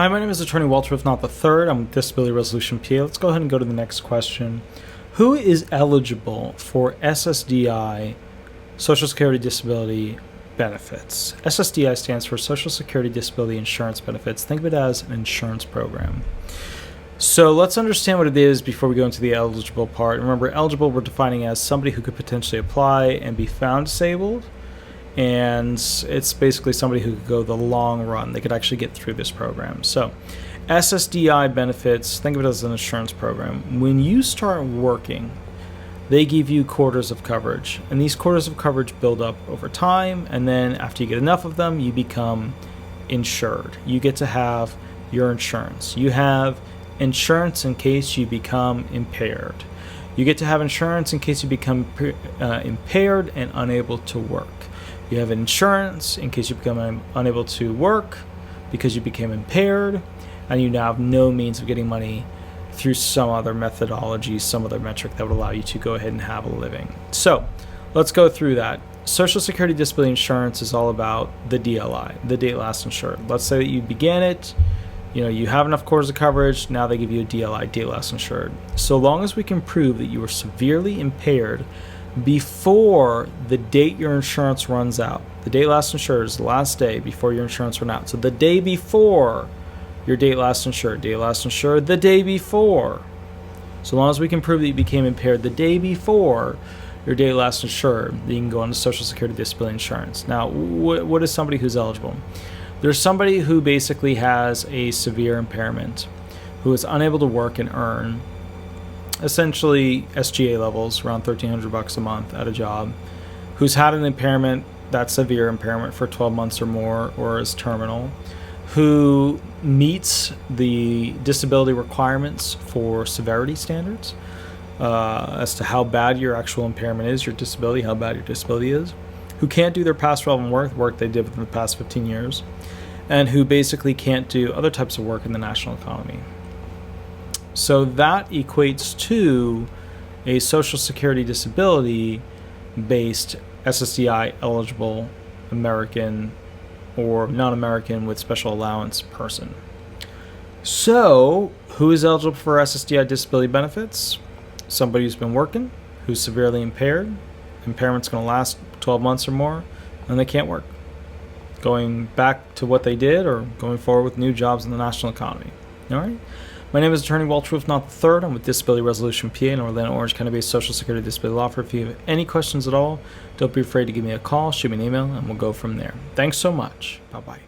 Hi, my name is Attorney Walter Rudolph Hnot III. I'm with Disability Resolution PA. Let's go ahead and go to the next question. Who is eligible for SSDI, Social Security Disability Benefits? SSDI stands for Social Security Disability Insurance Benefits. Think of it as an insurance program. So let's understand what it is before we go into the eligible part. Remember, eligible we're defining as somebody who could potentially apply and be found disabled. And it's basically somebody who could go the long run. They could actually get through this program. So SSDI benefits, think of it as an insurance program. When you start working, they give you quarters of coverage. And these quarters of coverage build up over time. And then after you get enough of them, you become insured. You get to have your insurance. You have insurance in case you become impaired. You get to have insurance in case you become impaired and unable to work. You have insurance in case you become unable to work because you became impaired, and you now have no means of getting money through some other methodology, some other metric that would allow you to go ahead and have a living. So let's go through that. Social Security Disability Insurance is all about the DLI, the date last insured. Let's say that you began it, you have enough quarters of coverage, now they give you a DLI, date last insured. So long as we can prove that you were severely impaired before the date your insurance runs out. The date last insured is the last day before your insurance ran out. So the day before your date last insured, the day before. So long as we can prove that you became impaired the day before your date last insured, then you can go on to Social Security Disability Insurance. Now, what is somebody who's eligible? There's somebody who basically has a severe impairment, who is unable to work and earn essentially SGA levels, around $1,300 a month at a job, who's had an impairment, that severe impairment, for 12 months or more, or is terminal, who meets the disability requirements for severity standards as to how bad your actual impairment is, your disability, how bad your disability is, who can't do their past relevant work they did within the past 15 years, and who basically can't do other types of work in the national economy. So that equates to a Social Security disability based SSDI eligible American or non-American with special allowance person. So who is eligible for SSDI disability benefits? Somebody who's been working, who's severely impaired. Impairment's going to last 12 months or more, and they can't work, going back to what they did or going forward with new jobs in the national economy. All right. My name is Attorney Walter Rudolph Hnot III. I'm with Disability Resolution PA, an Orlando, Orange County-based Social Security disability law firm. If you have any questions at all, don't be afraid to give me a call, shoot me an email, and we'll go from there. Thanks so much. Bye-bye.